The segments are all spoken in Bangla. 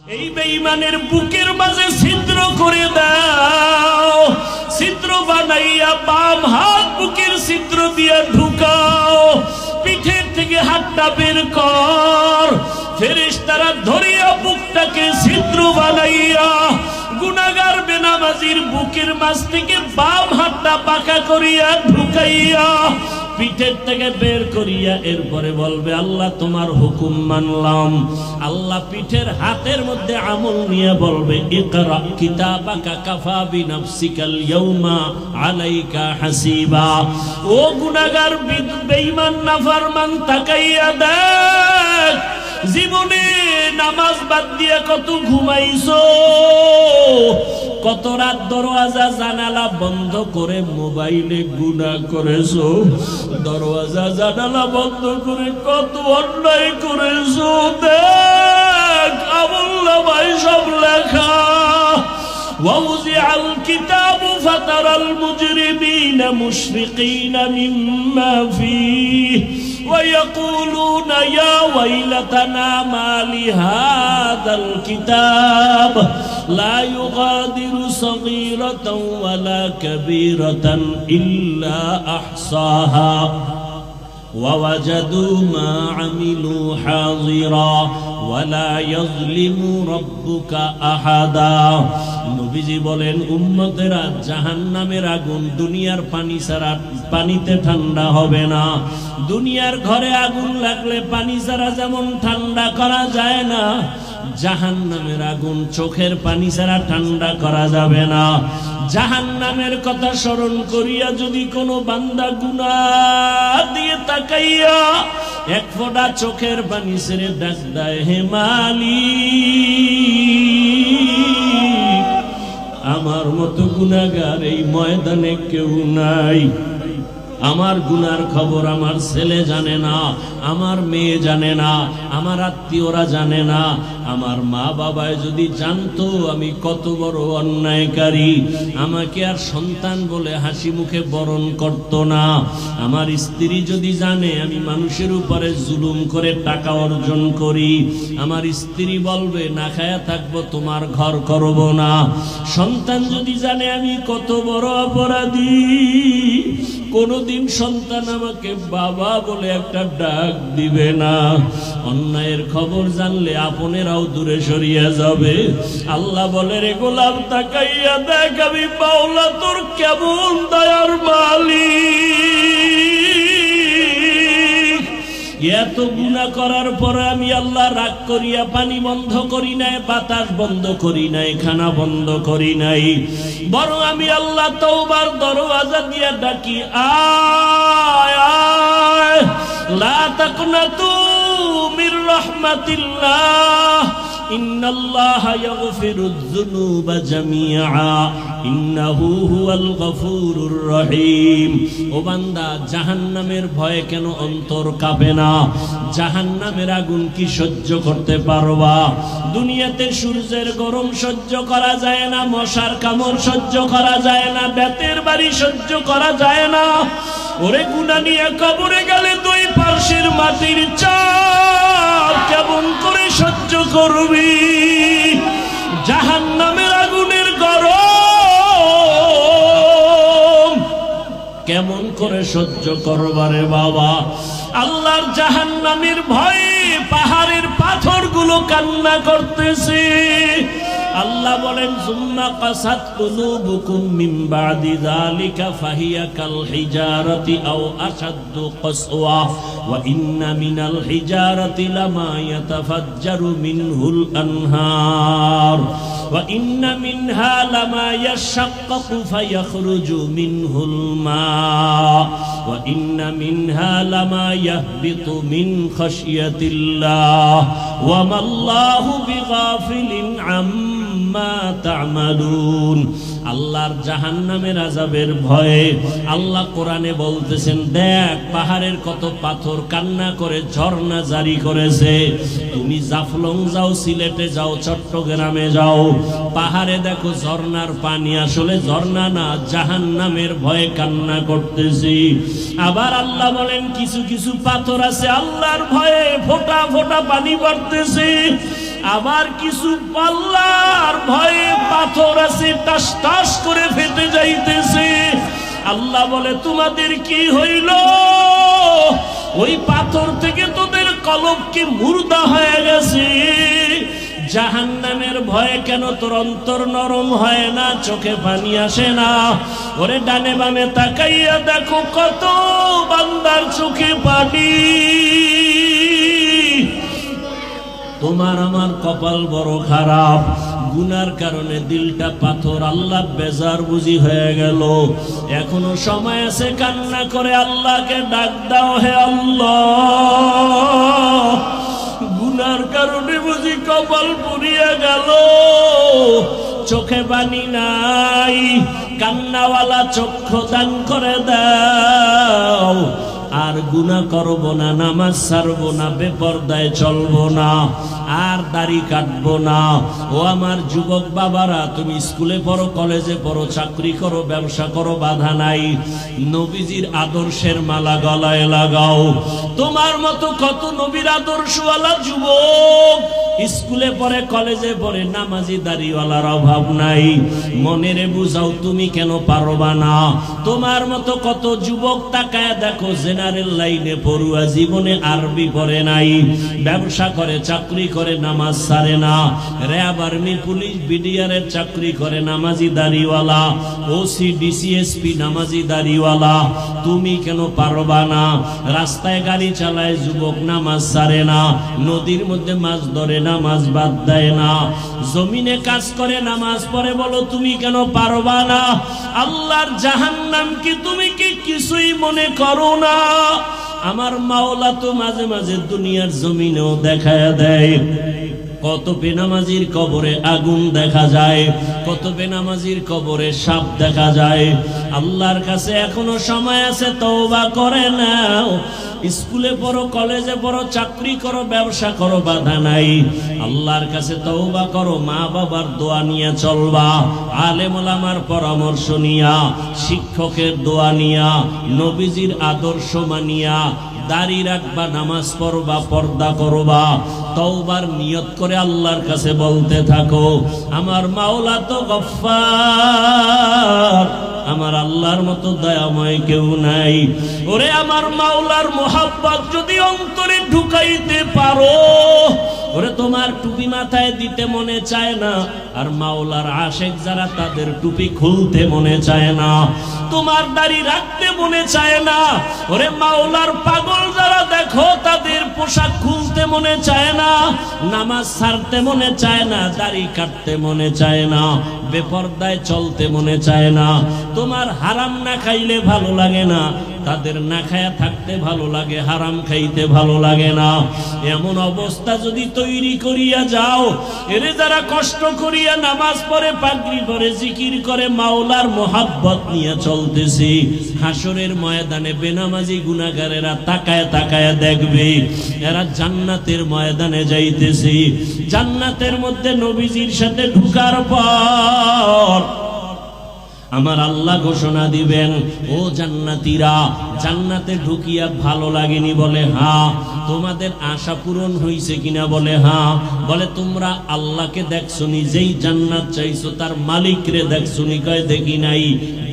এই বেঈমানের বুকের মাঝে ছিদ্র করে দাও, ছিদ্র বানাইয়া বাম হাত বুকের ছিদ্র দিয়া ঢুকাও, পিঠের থেকে হাতটা বের কর, ফেরেশতারা ধরিয়া বুকটাকে ছিদ্র বানাইয়া গুনাহগার বেনামাজির বুকের মাঝ থেকে বাম হাতটা পাকা করিয়া ঢুকাইয়া পিঠের থেকে বের করিয়া এরপরে বলবে আল্লাহ তোমার হুকুম মানলাম। আল্লাহ পিঠের হাতের মধ্যে আমল নিয়ে বলবে ইকরা কিতাবাকা কাফা বিনাফসিকাল ইয়াউমা আলাইকা হাসিবা। ও গুনাহগার বেঈমান নাফরমান তাকাইয়া দেখ, জীবনে নামাজ বাদ দিয়া কত ঘুমাইছো, কত রাত দরওয়াজা জানালা বন্ধ করে মোবাইলে গুনাহ করেছো, দরওয়াজা জানালা বন্ধ করে কত অন্যায় করেছো। দেখ আমলনামায় সব লেখা। ووضع الكتاب فترى المجرمين مشفقين مما فيه ويقولون يا ويلتنا ما لهذا الكتاب لا يغادر صغيرة ولا كبيرة إلا أحصاها ووجدوا ما عملوا حاضرا ولا يظلم ربك أحدا। নবীজি বলেন উম্মতেরা জাহান্নামের আগুন দুনিয়ার পানি ছাড়া পানিতে ঠান্ডা হবে না। দুনিয়ার ঘরে আগুন লাগলে পানি ছাড়া যেমন ঠান্ডা করা যায় না, জাহান্নামের আগুন চোখের পানি ছাড়া ঠান্ডা করা যাবে না। জাহান্নামের কথা স্মরণ করিয়া যদি কোনো বান্দা গুনাহ দিয়ে তাকাইয়া এক ফোঁটা চোখের পানি ছেড়ে ডাক দেয় হে মালিক, আমার মতো গুনাহগার এই ময়দানে কেউ নাই। আমার গুনার খবর আমার ছেলে জানে না, আমার মেয়ে জানে না, আমার আত্মীয়রা জানে না। আমার মা বাবায় যদি জানতো আমি কত বড় অন্যায়কারী, আমাকে আর সন্তান বলে হাসি মুখে বরণ করতো না। আমার স্ত্রী যদি জানে আমি মানুষের উপরে জুলুম করে টাকা অর্জন করি, আমার স্ত্রী বলবে না খায়া থাকবো, তোমার ঘর করব না। সন্তান যদি জানে আমি কত বড় অপরাধী, কোনদিন সন্তান আমাকে বাবা বলে একটা ডাক দিবে না। অন্যায়ের খবর জানলে আপনেরাও দূরে সরিয়ে যাবে। আল্লাহ বলে রে গোলাম তাকাইয়া দেখ আমি মাওলা তোর কেমন দয়ার মালিক। এত গুনাহ করার পরে আমি আল্লাহ রাগ করিয়া পানি বন্ধ করি নাই, বাতাস বন্ধ করি নাই, খানা বন্ধ করি নাই, বরং আমি আল্লাহ তওবার দরওয়াজা দিয়া ডাকি আয় আয় লা তাকনাতু মির রাহমাতিল্লাহ ইন্নাল্লাহা ইয়াগফিরুয যুনুবা জামিআ ইন্নাহু হুয়াল গফুরুর রহিম। ও বান্দা জাহান্নামের ভয়ে কেন অন্তর কাঁপে না? জাহান্নামের আগুন কি সহ্য করতে পারবা? দুনিয়াতে সূর্যের গরম সহ্য করা যায় না, মশার কামড় সহ্য করা যায় না, বেতের বাড়ি সহ্য করা যায় না। ওরে গুনাহ নিয়ে কবরে গেলে দুই পাশের মাটির চাপ কেমন করে সহ্য করবি? জাহান্নামের আগুনের গরম কেমন করে সহ্য করবারে বাবা? আল্লাহর জাহান্নামের ভয়ে পাহাড়ের পাথরগুলো কান্না করতেছে। আল্লাহ বলেন সুম্মা কাসাত কুলুবুকুম মিন বাদি যালিকা ফাহিয়া কাল হিজারাতি আও আশাদ্দু কসওয়া ওয়া ইন্না মিনাল হিজারাতি লামা ইয়াতাফাজ্জারু মিনহুল আনহার ওয়া ইন্না মিনহা লামা ইয়াশাক্কাকু ফায়াখরুজু মিনহুল মা ওয়া ইন্না মিনহা লামা ইয়াহবিতু মিন খাশিয়াতিল্লাহ ওয়া মাল্লাহু বিগাফিলিন আম্মা তা'মালুন। আল্লাহর জাহান্নামের আযাবের ভয়ে আল্লাহ কোরআনে বলতেছেন দেখ পাহাড়ের কত পাথর কান্না করে ঝর্ণা জারি করেছে। তুমি জাফলং যাও, সিলেটে যাও, চট্টগ্রামে যাও, পাহাড়ে দেখো ঝর্ণার পানি আসলে ঝর্ণা না, জাহান্নামের ভয়ে কান্না করতেছি। আবার আল্লাহ বলেন কিছু কিছু পাথর আছে আল্লাহর ভয়ে ফোঁটা ফোঁটা পানি পড়তেছে। আবার কিছু পাল্লার ভয়ে পাথর আছে টাস টাস করে ফেটে যাইতেছে। আল্লাহ বলে তোমাদের কি হইল? ওই পাথর থেকে তোদের কলব কি মুর্দা হয়ে গেছে? জাহান্নামের ভয়ে কেন তোর অন্তর নরম হয় না, চোখে পানি আসে না? ওরে ডানে বামে তাকাইয়া দেখো কত বান্দার চোখে পানি। তোমার আমার কপাল বড় খারাপ, গুনার কারণে দিলটা পাথর। আল্লাহ বেজার বুঝি হয়ে গেল। এখনো সময় আছে, কান্না করে আল্লাহকে ডাক দাও, হে আল্লাহ গুনার কারণে বুঝি কপাল পুড়িয়া গেল, চোখে পানি নাই, কান্নাওয়ালা চক্ষু দান করে দাও। আর গুনাহ করব না, নামাজ ছাড়বো না, বেপরদায় চলবো না, আর দাড়ি কাটবো না। ও আমার যুবক বাবারা, তুমি স্কুলে পড়ো, কলেজে পড়ো, চাকরি করো, ব্যবসা করো, বাধা নাই। নবীজির আদর্শের মালা গলায় লাগাও। তোমার মতো কত নবীর আদর্শওয়ালা যুবক স্কুলে পড়ে, কলেজে পড়ে, নামাজি দাড়িওয়ালার অভাব নাই। মনেরে বুঝাও তুমি কেন পারবা না? তোমার মতো কত যুবক তাকায় দেখো, জেনারেল লাইনে পড়ুয়া, জীবনে আরবি পড়ে নাই, ব্যবসা করে, চাকরি করে, নামাজ ছাড়ে না, র্যাব, আর্মি, পুলিশ, বিডিআরের চাকরি করে, নামাজি দাড়িওয়ালা, ওসি, ডিসিএসপি, নামাজি দাড়িওয়ালা। তুমি কেন পারবা না? রাস্তায় গাড়ি চালায় যুবক, নামাজ ছাড়ে না, নদীর মধ্যে মাছ ধরে, নামাজ বাদ দেয় না, জমিনে কাজ করে, নামাজ পড়ে, বলো তুমি কেন পারবা না? আল্লাহর জাহান্নাম কি তুমি কি কিছুই মনে করো না? আমার মাওলা তো মাঝে মাঝে দুনিয়ার জমিনেও দেখায়া দেয়। কত বেনামাজির কবরে আগুন দেখা যায়, কত বেনামাজির কবরে সাপ দেখা যায়। আল্লাহর কাছে এখনো সময় আছে, তওবা করে নাও। স্কুলে পড়ো, কলেজে পড়ো, চাকরি করো, ব্যবসা করো, বাধা নাই। আল্লাহর কাছে তওবা করো, মা বাবার দোয়া নিয়ে চলবা, আলেম ওলামার পরামর্শ নিয়া, শিক্ষকের দোয়া নিয়া, নবীজির আদর্শ মানিয়া দাড়ি রাখবা, নামাজ পড়বা, পর্দা করবা, তওবার নিয়ত করে আল্লাহর কাছে বলতে থাকো, আমার মাওলা তো গফফার, আমার আল্লাহর মতো দয়াময় কেউ নাই। ওরে আমার মাওলার মোহাব্বত যদি অন্তরে ঢুকাইতে পারো, ওরে তোমার টুপি মাথায় দিতে মনে চায় না, আর মাওলার আশেক যারা তাদের টুপি খুলতে মনে চায় না, তোমার দাড়ি রাখতে মনে চায় না। ওরে মাওলার পাগল যারা দেখো তাদের পোশাক খুলতে মনে চায় না, নামাজ ছাড়তে মনে চায় না, দাড়ি কাটতে মনে চায় না, বেপরদায় চলতে মনে চায় না। তোমার হারাম না খাইলে ভালো লাগে না, তাদের না খায়া থাকতে ভালো লাগে, হারাম খাইতে ভালো লাগে না। এমন অবস্থা যদি তৈরি করিয়া যাও, এরে যারা কষ্ট করিয়া নামাজ পড়ে, পাগড়ি পরে, জিকির করে, মাওলার মোহাব্বত নিয়ে চলতেছি, হাসরের ময়দানে বেনামাজি গুনাহগারেরা তাকায় তাকায় দেখবে এরা জান্নাতের ময়দানে যাইতেছি। জান্নাতের মধ্যে নবীজির সাথে ঢুকার পর আমার আল্লাহ ঘোষণা দিবেন, ও জান্নাতীরা, জান্নাতে ঢুকিয়া ভালো লাগেনি? বলে হ্যাঁ। তোমাদের আশা পূরণ হইছে কিনা? বলে হ্যাঁ। বলে তোমরা আল্লাহকে দেখছনি? যেই জান্নাত চাইছো তার মালিক রে দেখছনি? কয় দেখি নাই।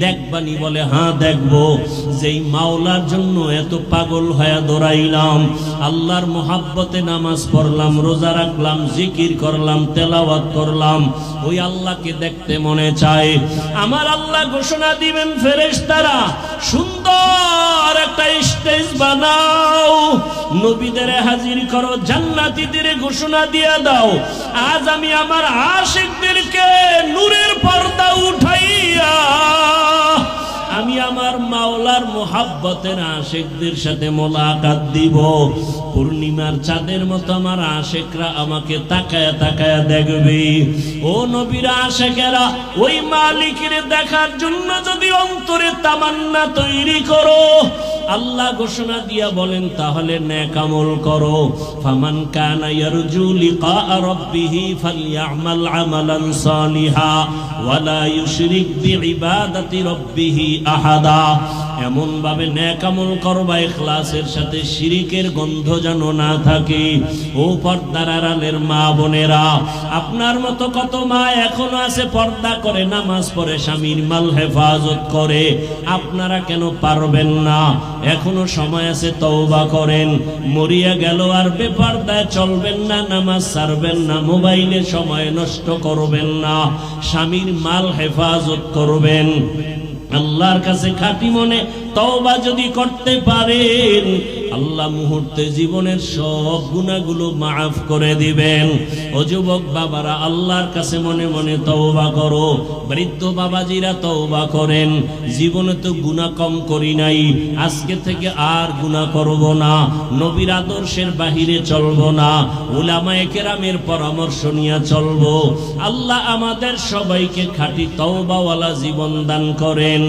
দেখবানি? বলে হ্যাঁ দেখবো। যেই মাওলার জন্য এত পাগল হয়ে দৌড়াইলাম, আল্লাহর মোহাব্বতে নামাজ পড়লাম, রোজা রাখলাম, জিকির করলাম, তেলাওয়াত করলাম, ওই আল্লাহকে দেখতে মনে চায়। আমার আল্লাহ ঘোষণা দিবেন, ফেরেশতারা সুন্দর একটা স্টেজ বানাও, নবীদের হাজির করো, জান্নাতীদের ঘোষণা দিয়ে দাও, আজ আমি আমার আশিকদেরকে নূরের পর্দা উঠাইয়া আমি আমার মাওলার মোহাব্বতের আশিকদের সাথে মোলাকাত দিব। পূর্ণিমার চাঁদের মতো আমার আশিকরা আমাকে তাকায়া তাকায়া দেখবে। ও নবীর আশিকেরা, ওই মালিকের দেখার জন্য যদি অন্তরে তামান্না তৈরি করো, আল্লাহ ঘোষণা দিয়া বলেন তাহলে নেক আমল করো। ফামান কানা ইয়ারজু লিকা রাব্বিহি ফালইআমাল আমালান সালিহা ওয়ালা ইউশরিক বিইবাদাতি রাব্বিহি আহাদা। এমন ভাবে নেক আমল করবা ইখলাসের সাথে, শিরিকের গন্ধ যেন না থাকে। ও পর্দার আড়ালের মা বোনেরা, আপনার মতো কত মা এখনো আছে পর্দা করে, নামাজ পড়ে, স্বামীর মাল হেফাজত করে। আপনারা কেন পারবেন না? এখনো সময় আছে, তওবা করেন। মরিয়া গেল আর বেপর্দায় চলবেন না, নামাজ ছাড়বেন না, মোবাইলে সময় নষ্ট করবেন না, স্বামীর মাল হেফাজত করবেন। আল্লাহর কাছে খাঁটি মনে তওবা যদি করতে পারেন, আল্লাহ মুহূর্তে জীবনের সব গুনাহগুলো মাফ করে দিবেন। ও যুবক বাবারা, আল্লাহর কাছে মনে মনে তওবা করো। বৃদ্ধ বাবাজিরা তওবা করেন, জীবনে তো গুনাহ কম করি নাই, আজকে থেকে আর গুনাহ করব না, নবীর আদর্শের বাহিরে চলব না, উলামায়ে কেরামের পরামর্শ নিয়ে চলব। আল্লাহ আমাদের সবাইকে খাঁটি তওবাওয়ালা জীবন দান করেন,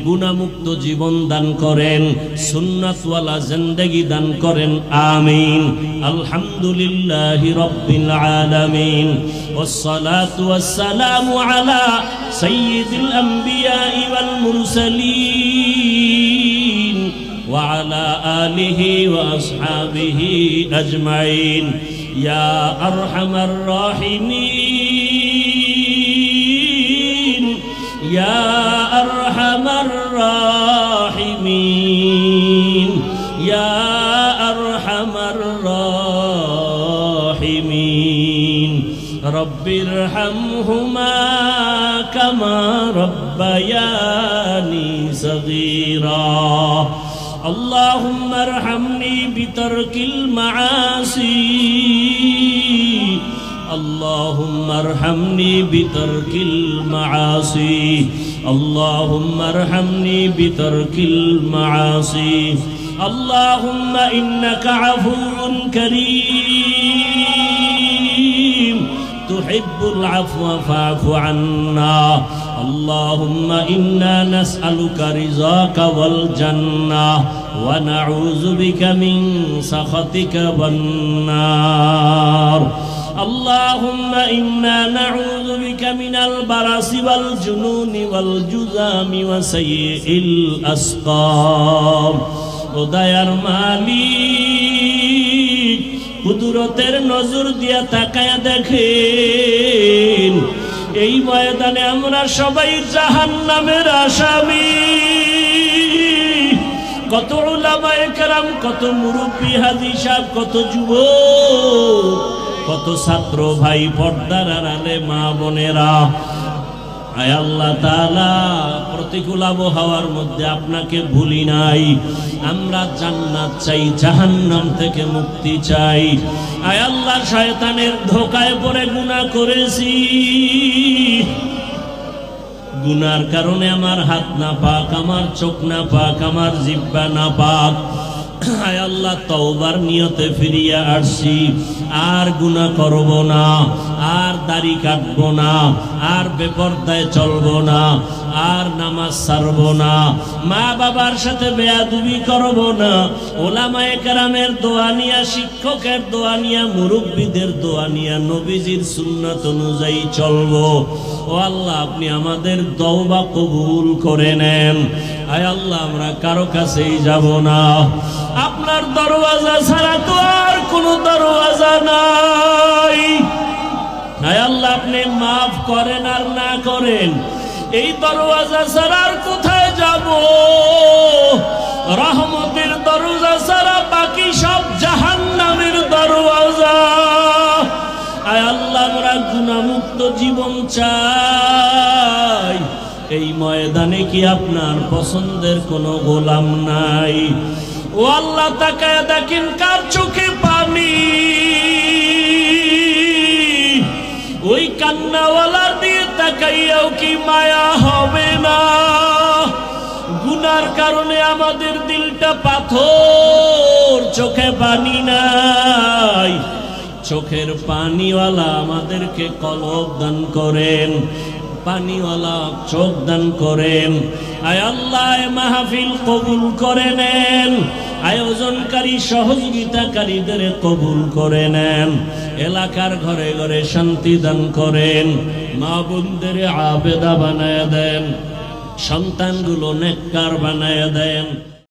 গুনাহমুক্ত জীবন দান করেন, সুন্নাতওয়ালা জিন্দেগি দান করেন। আমিন। আলহামদুলিল্লাহি রাব্বিল আলামিন, ওয়াসসালাতু ওয়াসসালামু আলা সাইয়্যিদিল আমবিয়াই ওয়াল মুরসালিন ওয়া আলা আলিহি ওয়া আসহাবিহি আজমাইন। ইয়া আরহামার রাহিমিন, ইয়া আরহামার রাহিমিন, ইয়া আরহামার রাহিমিন। রব্বিরহামহুমা কামা রব্বায়ানি সগীরা। اللهم ارحمني بترك المعاصي، اللهم ارحمني بترك المعاصي، اللهم ارحمني بترك المعاصي. اللهم إنك عفو كريم تحب العفو فاعف عنا. اللهم إنا نسألك رضاك والجنة ونعوذ بك من سخطك والنار. اللهم إنا نعوذ بك من البرص والجنون والجذام وسيء الأسقام. ও দয়ার মালিক, কুদরতের নজর দিয়া তাকায়া দেখেন, এই ময়দানে আমরা সবাই জাহান্নামের আসামি। কত উলামায়ে কেরাম, কত মুরব্বী হাজী সাহেব, কত যুবক, কত ছাত্র ভাই, পর্দার আড়ালে মা বোনেরা, আয় আল্লাহ তাআলা, প্রতিকূল আবহাওয়ার মধ্যে আপনাকে ভুলি নাই। আমরা জান্নাত চাই, জাহান্নাম থেকে মুক্তি চাই। আয় আল্লাহ, শয়তানের ধোঁকায় পড়ে গুনাহ করেছি, গুনার কারণে আমার হাত না পাক, আমার চোখ না পাক, আমার জিহ্বা না পাক। আয় আল্লাহ, তওবার নিয়তে ফিরিয়ে আসছি, আর গুনাহ করব না, আর দাড়ি কাটবো না, আর বেপরদায় চলবো না, আর নামাজ ছাড়বো না, মা বাবার সাথে বেয়াদবি করব না, ওলামায়ে কেরামের দোয়া নিয়া, শিক্ষকের দোয়া নিয়া, মুরব্বীদের দোয়া নিয়া, নবীজির সুন্নাত অনুযায়ী চলবো। ও আল্লাহ, আপনি আমাদের তওবা কবুল করে নেন। আয় আল্লাহ, আমরা কারো কাছেই যাব না, আপনার দরওয়াজা ছাড়া তো আর কোনো দরওয়াজা নাই। আয় আল্লাহ, আপনি মাফ করেন আর না করেন, এই দরওয়াজা ছাড়া আর কোথায় যাব? রহমতের দরজা ছাড়া বাকি সব জাহান্নামের দরওয়াজা। আয় আল্লাহ, আমরা গুনাহমুক্ত জীবন চাই। এই ময়দানে কি আপনার পছন্দের কোনো গোলাম নাই? ও আল্লাহ, তাকায় দেখেন কার চোখে পানি, ওই কান্নাওয়ালার দিয়ে তাকাইয়াও কি মায়া হবে না? গুনার কারণে আমাদের দিলটা পাথর, চোখে পানি নাই। চোখের পানিওয়ালা আমাদেরকে কলব দান করেন, পানিওয়ালা চোখ দান করেন। আয় আল্লাহ, মাহফিল কবুল করে নেন, আয়োজনকারী সহযোগিতাকারীদের কবুল করে নেন, এলাকার ঘরে ঘরে শান্তি দান করেন, মা বোনদের আবেদা বানায় দেন, সন্তানগুলো নেককার বানায়া দেন।